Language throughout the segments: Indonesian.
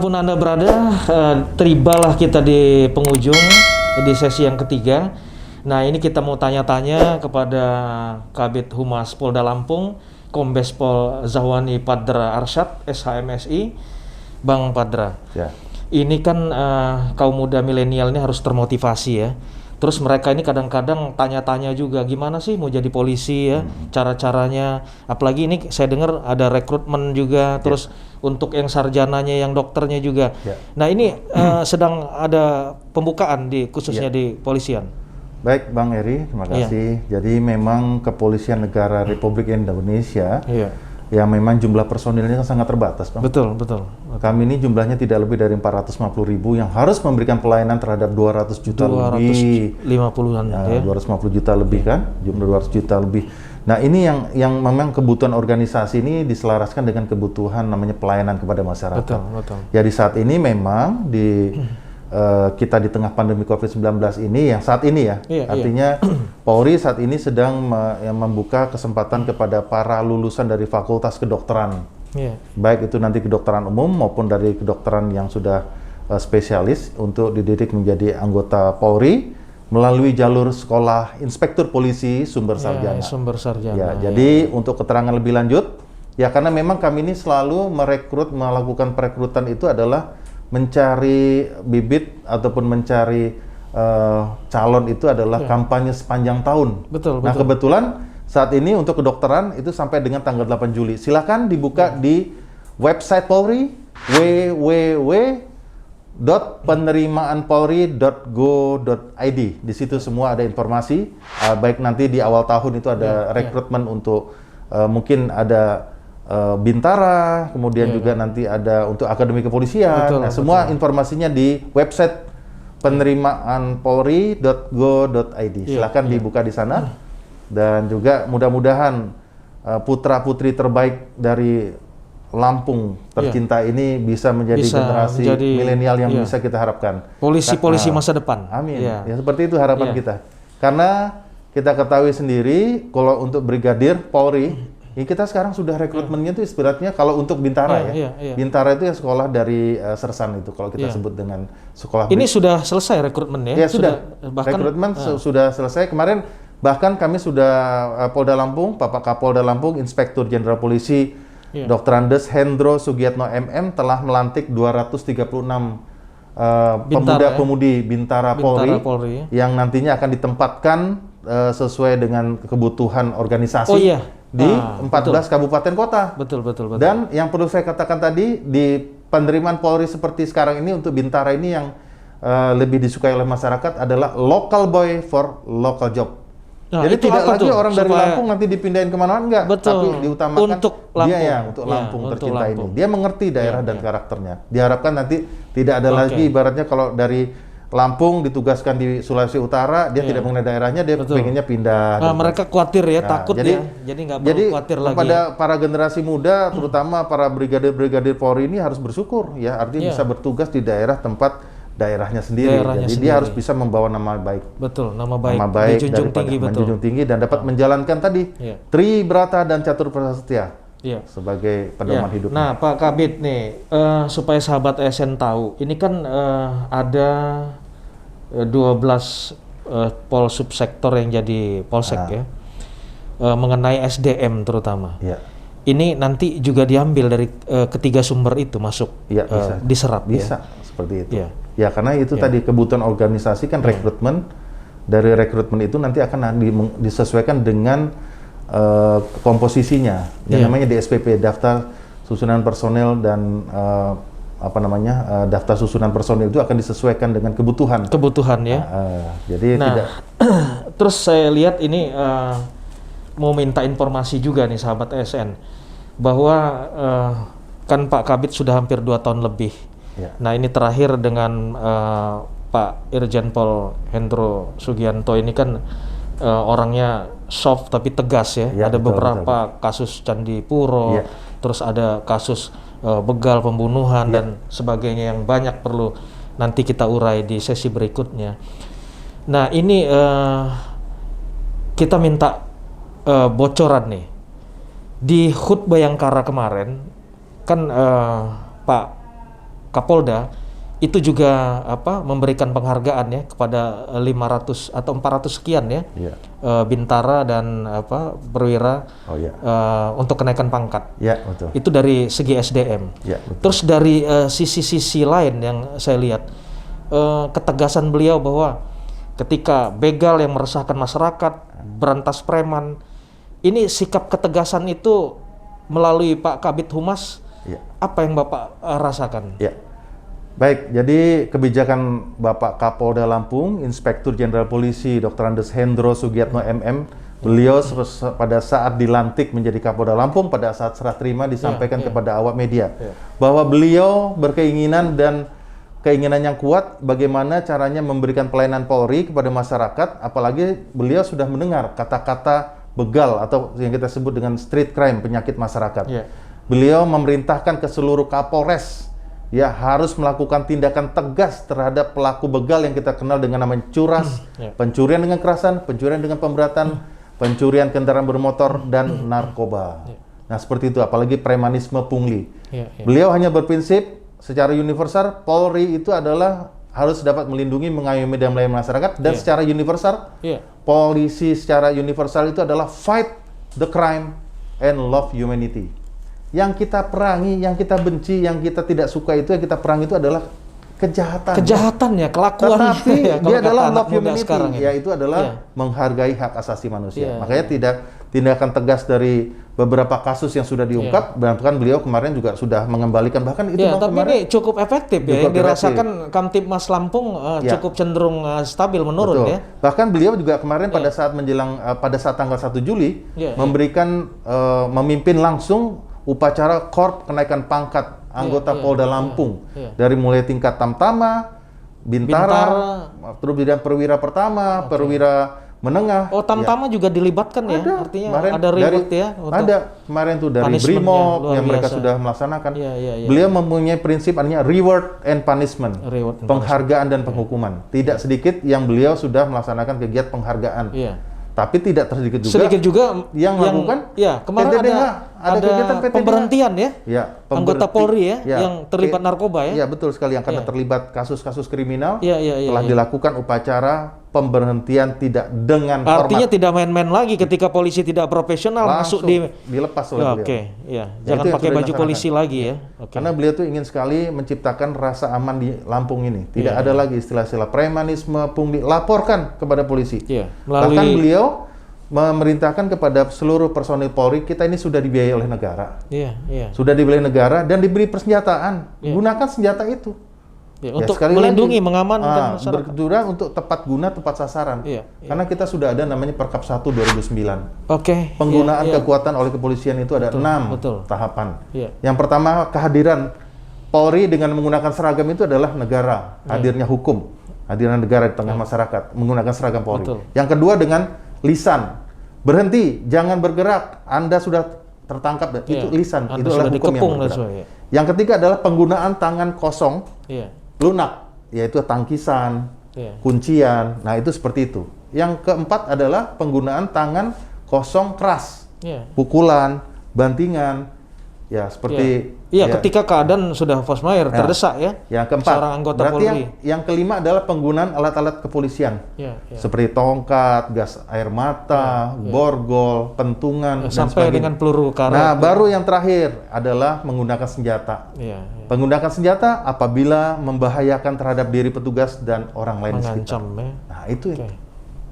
Dimanapun Anda berada, tibalah kita di penghujung di sesi yang ketiga. Nah, ini kita mau tanya-tanya kepada Kabid Humas Polda Lampung, Kombes Pol Zahwani Padra Arsyad, SHMSI. Bang Padra, ya. Ini kan kaum muda milenial ini harus termotivasi ya. Terus mereka ini kadang-kadang tanya-tanya juga, gimana sih mau jadi polisi ya, cara-caranya. Apalagi ini saya dengar ada rekrutmen juga, terus untuk yang sarjananya, yang dokternya juga. Ya. Nah ini sedang ada pembukaan khususnya di polisian. Baik Bang Eri, terima kasih. Jadi memang Kepolisian Negara Republik Indonesia ya memang jumlah personilnya sangat terbatas, Bang. Betul. Kami ini jumlahnya tidak lebih dari 450.000 yang harus memberikan pelayanan terhadap 200 juta lebih. 250-an ya. 250 juta lebih kan, jumlah 200 juta lebih. Nah ini yang memang kebutuhan organisasi ini diselaraskan dengan kebutuhan namanya pelayanan kepada masyarakat. Betul. Jadi saat ini memang kita di tengah pandemi COVID-19 ini yang saat ini ya, artinya Polri saat ini sedang membuka kesempatan kepada para lulusan dari Fakultas Kedokteran, baik itu nanti kedokteran umum maupun dari kedokteran yang sudah spesialis untuk dididik menjadi anggota Polri melalui jalur sekolah Inspektur Polisi Sumber Sarjana. Jadi untuk keterangan lebih lanjut, ya karena memang kami ini selalu melakukan perekrutan itu adalah mencari bibit ataupun mencari calon itu adalah kampanye sepanjang tahun. Betul. Nah kebetulan saat ini untuk kedokteran itu sampai dengan tanggal 8 Juli. Silakan dibuka di website Polri www.penerimaanpolri.go.id. Di situ semua ada informasi. Baik nanti di awal tahun itu ada rekrutmen untuk mungkin ada Bintara, kemudian juga nanti ada untuk Akademi Kepolisian. Semua informasinya di website penerimaanpolri.go.id. Silakan dibuka di sana. Dan juga mudah-mudahan putra-putri terbaik dari Lampung tercinta ini bisa menjadi generasi milenial yang bisa kita harapkan. Polisi masa depan. Amin. Ya seperti itu harapan kita. Karena kita ketahui sendiri kalau untuk Brigadir Polri kita sekarang sudah rekrutmennya itu ibaratnya kalau untuk Bintara Bintara itu ya sekolah dari Sersan itu kalau kita sebut dengan sekolah. Ini sudah selesai rekrutmen ya? Ya sudah. Bahkan rekrutmen sudah selesai. Kemarin bahkan kami sudah Polda Lampung, Bapak Kapolda Lampung, Inspektur Jenderal Polisi Dr. Andes Hendro Sugiatno MM telah melantik 236 pemuda-pemudi Bintara Polri yang nantinya akan ditempatkan sesuai dengan kebutuhan organisasi. Di 14 kabupaten kota. Betul. Dan yang perlu saya katakan tadi, di penerimaan Polri seperti sekarang ini untuk Bintara ini yang lebih disukai oleh masyarakat adalah local boy for local job. Jadi tidak lagi orang dari Lampung nanti dipindahin kemana-mana, enggak. Tapi diutamakan untuk Lampung. Dia untuk Lampung tercinta ini. Dia mengerti daerah dan karakternya. Diharapkan nanti tidak ada lagi ibaratnya kalau dari Lampung ditugaskan di Sulawesi Utara, dia tidak mengenai daerahnya, dia pengennya pindah. Mereka khawatir ya, takut jadi nggak perlu khawatir lagi. Kepada para generasi muda, terutama para brigadir Polri ini harus bersyukur ya, artinya bisa bertugas di daerah tempat daerahnya sendiri. Jadi dia harus bisa membawa nama baik. Betul, nama baik menjunjung tinggi dan dapat menjalankan tadi Tri Brata dan Catur Prasetya. Sebagai pedoman hidup. Nah, Pak Kabid nih, supaya sahabat ASN tahu, ini kan ada 12 pol subsektor yang jadi polsek mengenai SDM terutama. Ini nanti juga diambil dari ketiga sumber itu masuk, diserap. Bisa seperti itu. Ya karena itu tadi kebutuhan organisasi kan rekrutmen. Dari rekrutmen itu nanti akan disesuaikan dengan komposisinya yang namanya DSPP, daftar susunan personel dan daftar susunan personel itu akan disesuaikan dengan kebutuhan ya. Jadi tidak. Terus saya lihat ini mau minta informasi juga nih sahabat ASN bahwa kan Pak Kabid sudah hampir 2 tahun lebih. Nah ini terakhir dengan Pak Irjen Pol Hendro Sugianto ini kan orangnya soft tapi tegas ya. Ada beberapa kasus Candi Puro, terus ada kasus begal pembunuhan dan sebagainya yang banyak perlu nanti kita urai di sesi berikutnya. Nah ini kita minta bocoran nih di HUT Bayangkara kemarin kan Pak Kapolda itu juga memberikan penghargaan ya kepada 500 atau 400 sekian ya bintara dan perwira untuk kenaikan pangkat. Betul. Itu dari segi SDM. Terus dari sisi-sisi lain yang saya lihat ketegasan beliau bahwa ketika begal yang meresahkan masyarakat, berantas preman, ini sikap ketegasan itu melalui Pak Kabid Humas, apa yang Bapak rasakan? Baik, jadi kebijakan Bapak Kapolda Lampung, Inspektur Jenderal Polisi Dr. Andes Hendro Sugiatno MM, beliau pada saat dilantik menjadi Kapolda Lampung, pada saat serah terima disampaikan kepada awak media bahwa beliau berkeinginan dan keinginan yang kuat bagaimana caranya memberikan pelayanan Polri kepada masyarakat, apalagi beliau sudah mendengar kata-kata begal atau yang kita sebut dengan street crime, penyakit masyarakat. Beliau memerintahkan ke seluruh Kapolres harus melakukan tindakan tegas terhadap pelaku begal yang kita kenal dengan nama curas, pencurian dengan kekerasan, pencurian dengan pemberatan, pencurian kendaraan bermotor, dan narkoba. Nah, seperti itu, apalagi premanisme pungli. Beliau hanya berprinsip secara universal, Polri itu adalah harus dapat melindungi, mengayomi, dan melayani masyarakat, dan secara universal, polisi secara universal itu adalah fight the crime and love humanity. Yang kita perangi, yang kita benci, yang kita tidak suka itu, yang kita perangi itu adalah kejahatan. Kejahatannya, kelakuannya. Tetapi dia adalah love humanity, itu adalah menghargai hak asasi manusia. Makanya tindakan tegas dari beberapa kasus yang sudah diungkap, bahkan beliau kemarin juga sudah mengembalikan, bahkan itu tapi ini cukup efektif ya, yang dirasakan Kamtibmas Lampung cukup cenderung stabil menurun. Betul. Bahkan beliau juga kemarin pada saat menjelang pada saat tanggal 1 Juli memberikan memimpin langsung upacara korp kenaikan pangkat anggota Polda Lampung dari mulai tingkat Tamtama, Bintara, terus kemudian perwira pertama, perwira menengah. Oh, Tamtama juga dilibatkan ya? Artinya kemarin ada reward ya? Ada kemarin tuh dari Brimob yang mereka sudah melaksanakan. Beliau mempunyai prinsip artinya reward and punishment, penghargaan dan penghukuman. Tidak sedikit yang beliau sudah melaksanakan kegiatan penghargaan. Tapi tidak sedikit juga yang melakukan. Kemarin ada kegiatan pemberhentian anggota Polri yang terlibat narkoba ya. Iya, betul sekali, yang karena terlibat kasus-kasus kriminal telah dilakukan upacara pemberhentian tidak dengan hormat. Artinya tidak main-main lagi ketika polisi tidak profesional langsung masuk dilepas oleh beliau. Jangan pakai baju polisi lagi ya. Karena beliau tuh ingin sekali menciptakan rasa aman di Lampung ini. Tidak ada lagi istilah-istilah premanisme, pungli, laporkan kepada polisi. Bahkan beliau memerintahkan kepada seluruh personil Polri, kita ini sudah dibiayai oleh negara. Sudah dibiayai negara dan diberi persenjataan. Gunakan senjata itu. Untuk melindungi, mengamankan masyarakat. Berguna untuk tepat guna, tepat sasaran. Karena kita sudah ada namanya Perkap 1 2009. Penggunaan kekuatan oleh kepolisian itu ada 6 tahapan. Yang pertama, kehadiran Polri dengan menggunakan seragam itu adalah negara, hadirnya hukum, hadirnya negara di tengah masyarakat menggunakan seragam Polri. Yang kedua dengan lisan, berhenti, jangan bergerak, Anda sudah tertangkap, itu lisan, itu adalah hukum yang bergerak. Yang ketiga adalah penggunaan tangan kosong, lunak, yaitu tangkisan, kuncian, nah itu seperti itu. Yang keempat adalah penggunaan tangan kosong keras, pukulan, bantingan, seperti ketika keadaan sudah force majeure, terdesak Yang keempat, seorang anggota Polri. Yang kelima adalah penggunaan alat-alat kepolisian, seperti tongkat, gas air mata, borgol, pentungan, sampai dengan peluru karet. Nah, baru yang terakhir adalah menggunakan senjata. Menggunakan senjata apabila membahayakan terhadap diri petugas dan orang lain di sekitar. Nah, itu.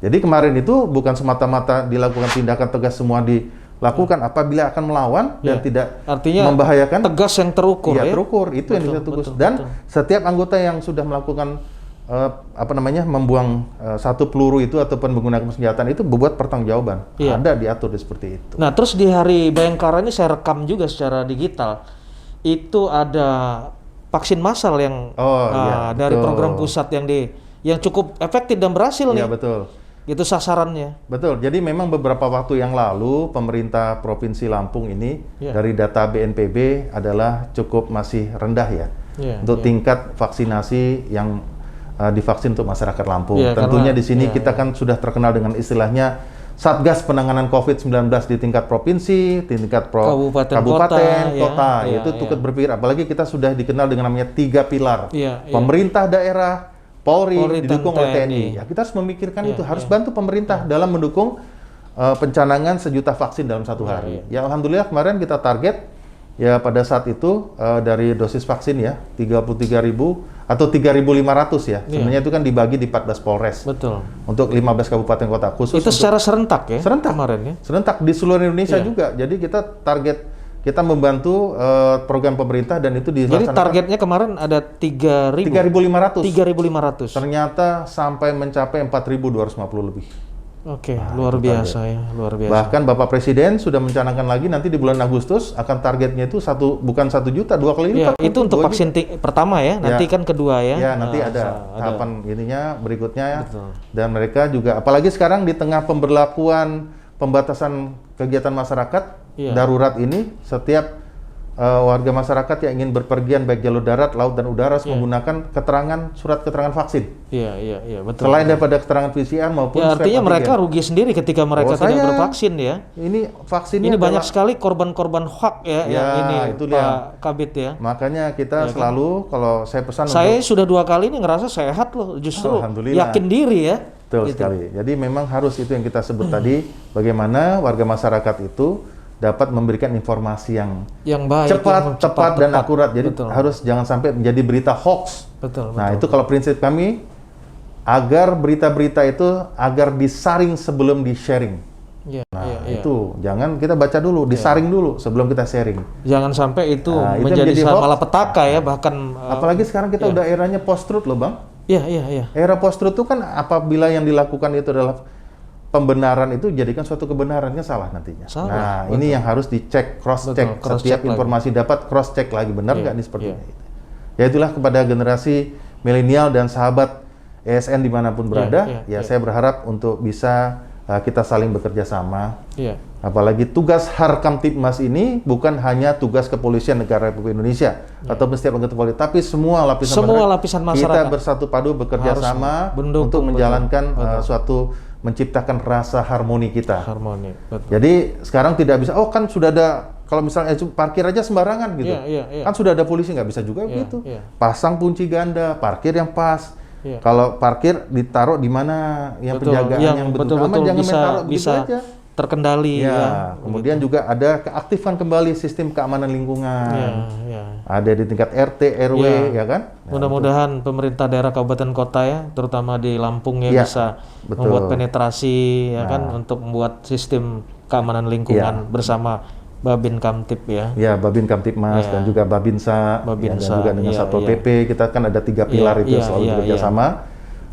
Jadi kemarin itu bukan semata-mata dilakukan tindakan tegas semua lakukan apabila akan melawan dan tidak membahayakan, tegas yang terukur terukur, itu yang kita tunggu. Dan setiap anggota yang sudah melakukan membuang satu peluru itu ataupun menggunakan senjata itu berbuat pertanggungjawaban. Ada diatur seperti itu. Nah, terus di Hari Bayangkara ini saya rekam juga secara digital. Itu ada vaksin massal yang dari program pusat yang cukup efektif dan berhasil nih. Iya, betul. Itu sasarannya. Betul. Jadi memang beberapa waktu yang lalu pemerintah Provinsi Lampung ini dari data BNPB adalah cukup masih rendah untuk tingkat vaksinasi yang divaksin untuk masyarakat Lampung. Tentunya di sini kita kan sudah terkenal dengan istilahnya Satgas penanganan COVID-19 di tingkat provinsi, di tingkat kabupaten, kota, itu ikut berpikir. Apalagi kita sudah dikenal dengan namanya 3 pilar. Pemerintah daerah, Polri didukung oleh TNI. Ya, kita harus memikirkan itu, harus bantu pemerintah dalam mendukung pencanangan 1 juta vaksin dalam 1 hari. Ya, alhamdulillah kemarin kita target ya pada saat itu dari dosis vaksin ya 33.000 atau 3.500 ya. Sebenarnya itu kan dibagi di 14 Polres. Betul. Untuk 15 kabupaten kota khusus. Itu secara serentak ya? Serentak kemarin ya? Serentak di seluruh Indonesia juga. Jadi kita target, kita membantu program pemerintah dan itu dilaksanakan. Jadi targetnya kemarin ada 3.500. Ternyata sampai mencapai 4.250 lebih. Oke, luar biasa ya, luar biasa. Bahkan Bapak Presiden sudah mencanangkan lagi nanti di bulan Agustus akan targetnya itu bukan 1 juta, 2 kali lipat. Itu untuk vaksin pertama ya, nanti kan kedua ya. Ya, nanti ada tahapan ininya berikutnya. Betul. Dan mereka juga, apalagi sekarang di tengah pemberlakuan pembatasan kegiatan masyarakat darurat ini, setiap warga masyarakat yang ingin berpergian baik jalur darat, laut dan udara harus menggunakan surat keterangan vaksin. Iya, betul. Selain daripada keterangan PCR maupun artinya mereka rugi sendiri ketika mereka tidak bervaksin ya. Ini vaksinnya banyak sekali korban-korban hoax ya, yang ini itu Pak Kabid ya. Makanya kita selalu kalau saya pesan sudah 2 kali ini ngerasa sehat loh, justru yakin diri ya. Betul sekali. Jadi memang harus itu yang kita sebut tadi, bagaimana warga masyarakat itu dapat memberikan informasi yang baik, cepat, tepat, dan akurat. Jadi harus jangan sampai menjadi berita hoax. Nah, itu kalau prinsip kami, agar berita-berita itu agar disaring sebelum di-sharing. Itu jangan kita baca dulu, disaring dulu sebelum kita sharing. Jangan sampai itu menjadi malapetaka ya, bahkan apalagi sekarang kita udah eranya post-truth loh, Bang. Iya. Era post-truth itu kan apabila yang dilakukan itu adalah pembenaran, itu jadikan suatu kebenarannya salah nantinya. Ini yang harus dicek, cross-check. Setiap informasi dapat cross-check lagi, benar nggak nih seperti ini. Ya itulah kepada generasi milenial dan sahabat ESN dimanapun berada, saya berharap untuk bisa kita saling bekerja sama. Apalagi tugas Harkamtibmas ini bukan hanya tugas kepolisian negara Republik Indonesia atau setiap anggota polri, tapi semua lapisan masyarakat. Kita bersatu padu bekerja sama untuk menjalankan suatu menciptakan rasa harmoni kita. Betul. Jadi sekarang tidak bisa, kan sudah ada, kalau misalnya parkir aja sembarangan gitu. Kan sudah ada polisi, nggak bisa juga gitu. Pasang kunci ganda, parkir yang pas. Kalau parkir ditaruh di mana yang penjagaan yang betul, jangan taruh begitu aja. Terkendali kemudian juga ada keaktifkan kembali sistem keamanan lingkungan. Ada di tingkat RT, RW ya kan. Mudah-mudahan pemerintah daerah kabupaten kota ya, terutama di Lampung bisa membuat penetrasi kan untuk membuat sistem keamanan lingkungan bersama Babin Kamtib ya. Babin Kamtibmas dan juga Babinsa, dan juga dengan Satpol PP. Kita kan ada 3 pilar itu selalu bekerja sama.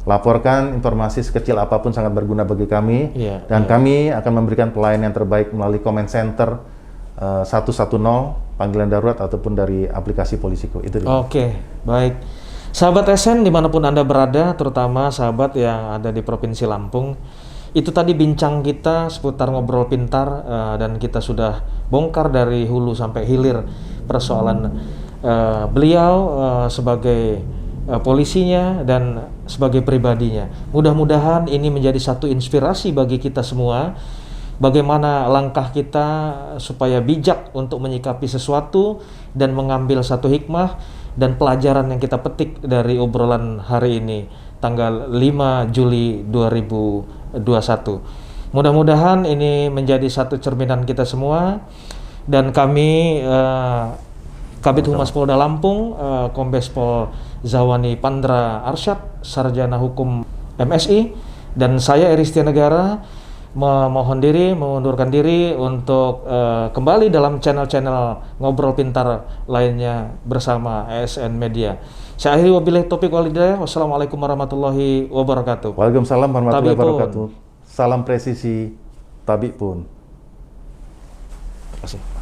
Laporkan informasi sekecil apapun sangat berguna bagi kami, dan kami akan memberikan pelayanan yang terbaik melalui comment center 110 panggilan darurat ataupun dari aplikasi Polisiku. Itu. Oke, baik. Sahabat SN dimanapun Anda berada, terutama sahabat yang ada di Provinsi Lampung, itu tadi bincang kita seputar ngobrol pintar, dan kita sudah bongkar dari hulu sampai hilir persoalan beliau sebagai polisinya dan sebagai pribadinya. Mudah-mudahan ini menjadi satu inspirasi bagi kita semua, bagaimana langkah kita supaya bijak untuk menyikapi sesuatu dan mengambil satu hikmah dan pelajaran yang kita petik dari obrolan hari ini, tanggal 5 Juli 2021. Mudah-mudahan ini menjadi satu cerminan kita semua, dan kami Kabid Humas Polda Lampung, Kombes Pol Zawani Pandra Arsyad, Sarjana Hukum MSI, dan saya Eristia Negara mengundurkan diri untuk kembali dalam channel-channel ngobrol pintar lainnya bersama ESN Media. Saya akhiri wabillahi taufiq wal hidayah. Wassalamualaikum warahmatullahi wabarakatuh. Waalaikumsalam warahmatullahi wabarakatuh. Salam presisi, tabi pun. Terima kasih.